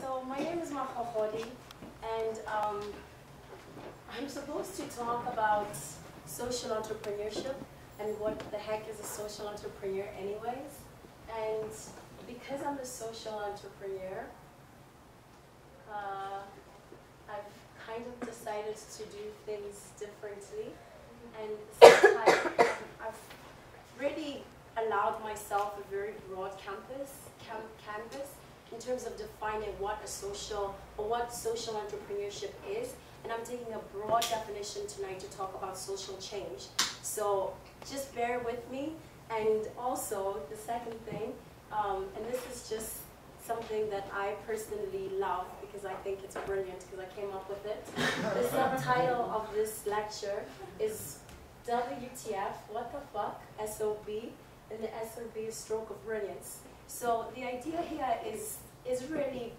So my name is Magogodi, and I'm supposed to talk about social entrepreneurship and what the heck is a social entrepreneur anyways. And because I'm a social entrepreneur, I've kind of decided to do things differently. And sometimes I've really allowed myself a very broad canvas in terms of defining what social entrepreneurship is. And I'm taking a broad definition tonight to talk about social change. So just bear with me. And also, the second thing, and this is just something that I personally love because I think it's brilliant because I came up with it. The subtitle of this lecture is WTF, what the fuck, SOB, and the SOB is stroke of brilliance. So the idea here is really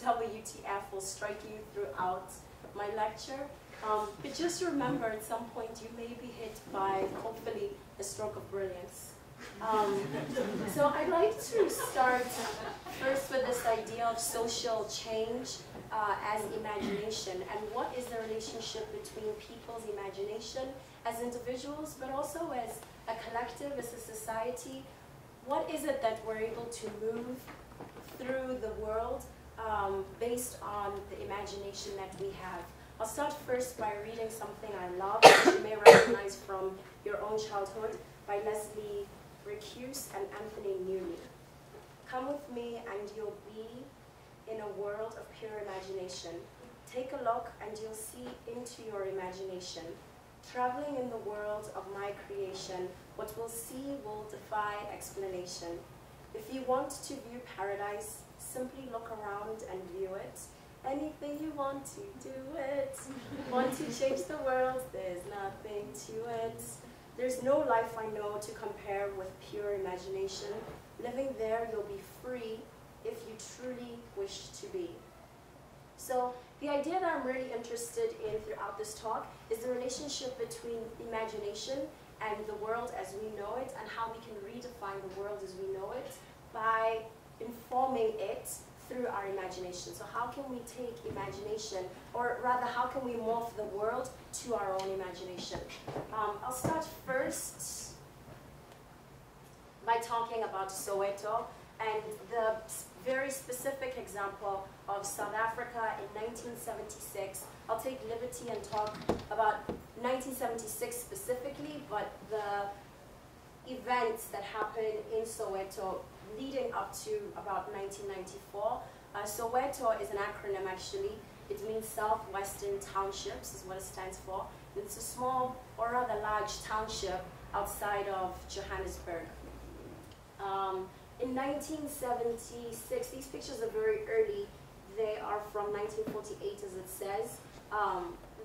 WTF will strike you throughout my lecture. But just remember at some point you may be hit by, hopefully, a stroke of brilliance. So I'd like to start first with this idea of social change as imagination, and what is the relationship between people's imagination as individuals, but also as a collective, as a society. What is it that we're able to move through the world based on the imagination that we have? I'll start first by reading something I love, which you may recognize from your own childhood, by Leslie Recuse and Anthony Newley. Come with me and you'll be in a world of pure imagination. Take a look and you'll see into your imagination. Traveling in the world of my creation, what we'll see will defy explanation. If you want to view paradise, simply look around and view it. Anything you want to do it. Want to change the world, there's nothing to it. There's no life I know to compare with pure imagination. Living there, you'll be free if you truly wish to be. So the idea that I'm really interested in throughout this talk is the relationship between imagination and the world as we know it, and how we can redefine the world as we know it by informing it through our imagination. So how can we take imagination, or rather how can we morph the world to our own imagination? I'll start first by talking about Soweto and the very specific example of South Africa in 1976. I'll take liberty and talk about 1976 specifically, but the events that happened in Soweto leading up to about 1994. Soweto is an acronym actually. It means Southwestern Townships is what it stands for. It's a small or rather large township outside of Johannesburg. In 1976, these pictures are very early. They are from 1948 as it says.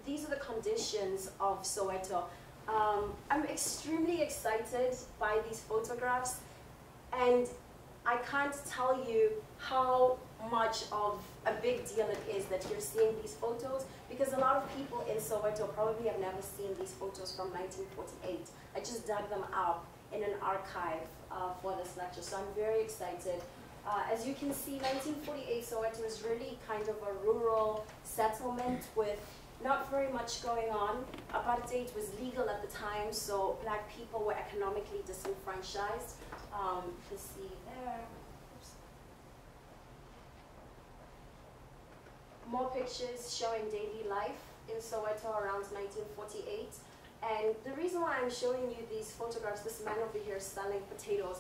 These are the conditions of Soweto. I'm extremely excited by these photographs, and I can't tell you how much of a big deal it is that you're seeing these photos, because a lot of people in Soweto probably have never seen these photos from 1948. I just dug them out in an archive for this lecture, so I'm very excited. As you can see, 1948 Soweto is really kind of a rural settlement with not very much going on. Apartheid was legal at the time, so black people were economically disenfranchised. You can see there. Oops. More pictures showing daily life in Soweto around 1948. And the reason why I'm showing you these photographs, this man over here selling potatoes,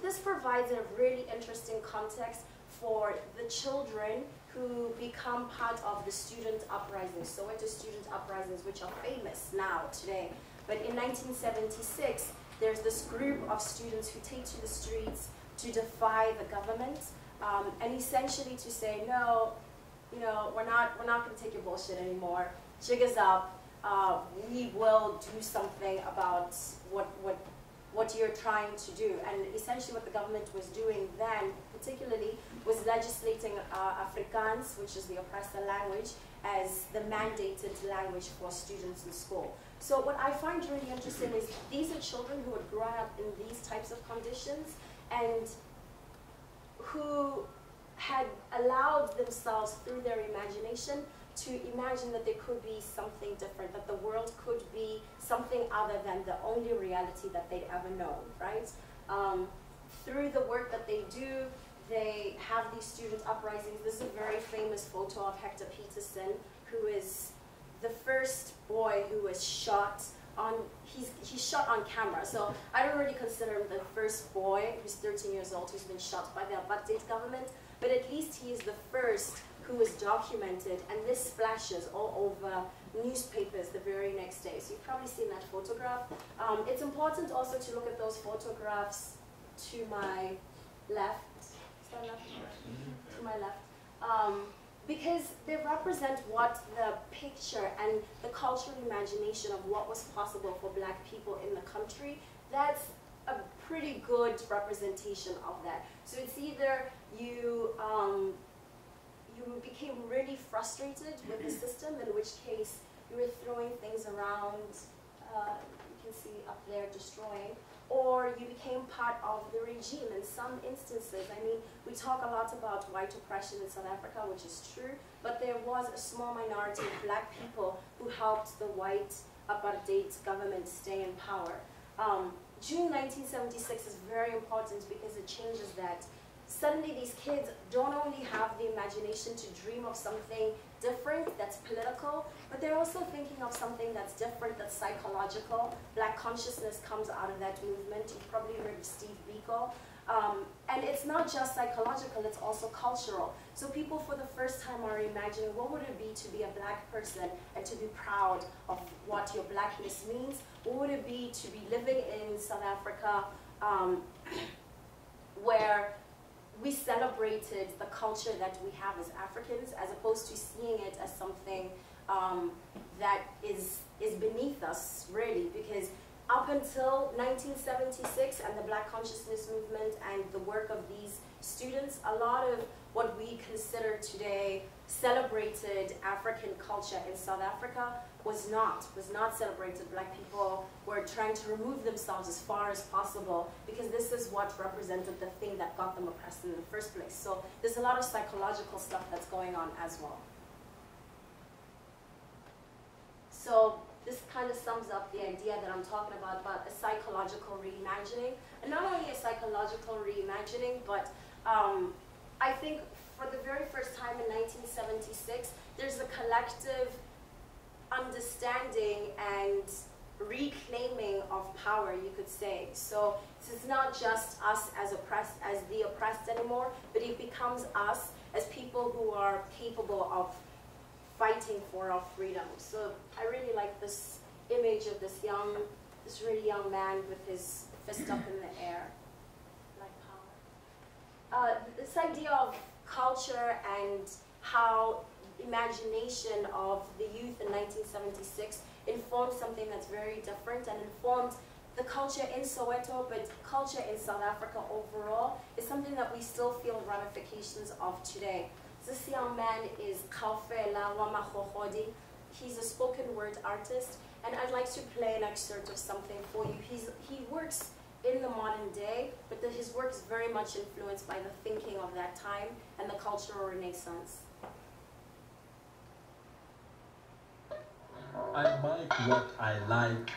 this provides a really interesting context for the children who become part of the student uprisings, Soweto student uprisings, which are famous now, today. But in 1976, there's this group of students who take to the streets to defy the government, and essentially to say, no, you know, we're not going to take your bullshit anymore. Jig us up. We will do something about what you're trying to do. And essentially what the government was doing then, particularly, was legislating Afrikaans, which is the oppressor language, as the mandated language for students in school. So what I find really interesting is these are children who had grown up in these types of conditions and who had allowed themselves through their imagination to imagine that there could be something different, that the world could be something other than the only reality that they'd ever known, right? Through the work that they do, they have these student uprisings. This is a very famous photo of Hector Peterson, who is the first boy who was shot on, he's shot on camera. So I don't really consider him the first boy who's 13 years old who's been shot by the apartheid government, but at least he is the first who was documented, and this splashes all over newspapers the very next day. So you've probably seen that photograph. It's important also to look at those photographs to my left. Is that left? To my left. Because they represent what the picture and the cultural imagination of what was possible for Black people in the country, that's a pretty good representation of that. So it's either you became really frustrated with the system, in which case you were throwing things around, you can see up there, destroying, or you became part of the regime in some instances. I mean, we talk a lot about white oppression in South Africa, which is true, but there was a small minority of Black people who helped the white apartheid government stay in power. June 1976 is very important because it changes that. Suddenly these kids don't only have the imagination to dream of something different that's political, but they're also thinking of something that's different, that's psychological. Black consciousness comes out of that movement. You've probably heard of Steve Biko. And it's not just psychological, it's also cultural. So people for the first time are imagining what would it be to be a Black person and to be proud of what your Blackness means? What would it be to be living in South Africa where we celebrated the culture that we have as Africans, as opposed to seeing it as something that is beneath us, really, because up until 1976 and the Black consciousness movement and the work of these students, a lot of what we consider today celebrated African culture in South Africa was not celebrated. Black people were trying to remove themselves as far as possible because this is what represented the thing that got them oppressed in the first place. So there's a lot of psychological stuff that's going on as well. So this kind of sums up the idea that I'm talking about a psychological reimagining. And not only a psychological reimagining, but I think for the very first time in 1976, there's a collective understanding and reclaiming of power, you could say. So it's not just us as the oppressed anymore, but it becomes us as people who are capable of fighting for our freedom. So I really like this image of this really young man with his fist up in the air, like power. This idea of culture and how imagination of the youth in 1976 informed something that's very different and informed the culture in Soweto, but culture in South Africa overall is something that we still feel ramifications of today. This young man is Magogodi. He's a spoken word artist, and I'd like to play an excerpt of something for you. He works in the modern day, but his work is very much influenced by the thinking of that time and the cultural renaissance. I like what I like.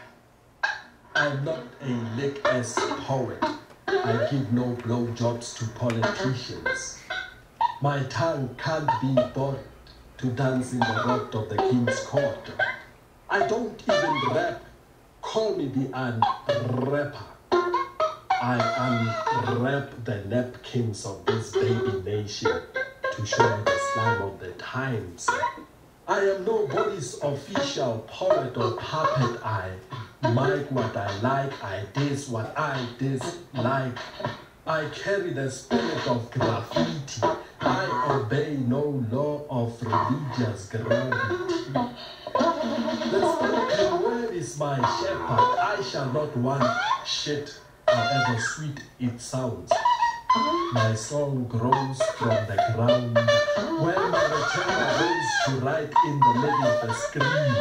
I'm not a lick-ass poet. I give no blowjobs to politicians. My tongue can't be bought to dance in the rot of the king's court. I don't even rap. Call me the unrapper. I unwrap the napkins of this baby nation to show you the slime of the times. I am nobody's official poet or puppet. I like what I like, I diss what I dislike. I carry the spirit of graffiti. I obey no law of religious gravity. The spoken word is my shepherd. I shall not want shit, however sweet it sounds. My song grows from the ground. When my returner goes to write in the middle of the screen,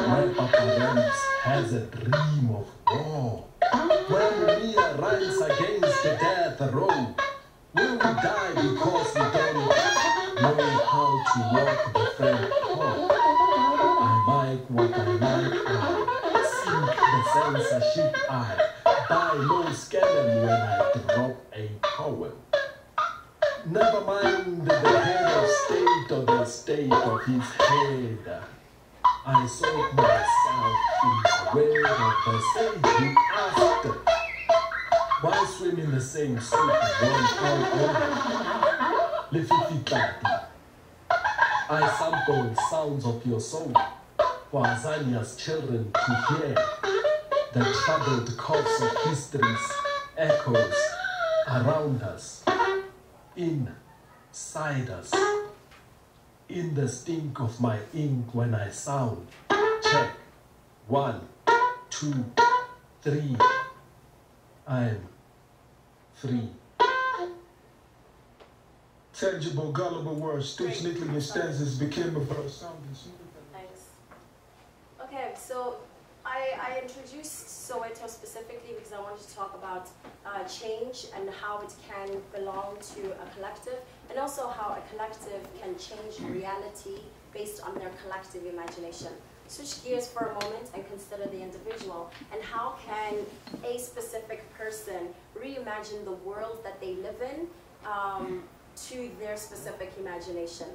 where Papa Ramps has a dream of war. When Mia runs against the death row, we will die because we don't to walk the friend home. I like what I like, I sink the censorship, I buy no scandal when I drop a poem. Never mind the head of state or the state of his head. I soak myself in the way of the sage who asked, why swim in the same soup one all over? Lefifitati. I sample sounds of your soul for Azania's children to hear. The troubled coughs of history's echoes around us, inside us, in the stink of my ink when I sound. Check. 1, 2, 3. I'm free. Tangible, gullible words, stitched neatly in stanzas, became a verse, sounding smooth. Thanks. Okay, so I introduced Soweto specifically because I wanted to talk about change and how it can belong to a collective, and also how a collective can change reality based on their collective imagination. Switch gears for a moment and consider the individual, and how can a specific person reimagine the world that they live in to their specific imagination.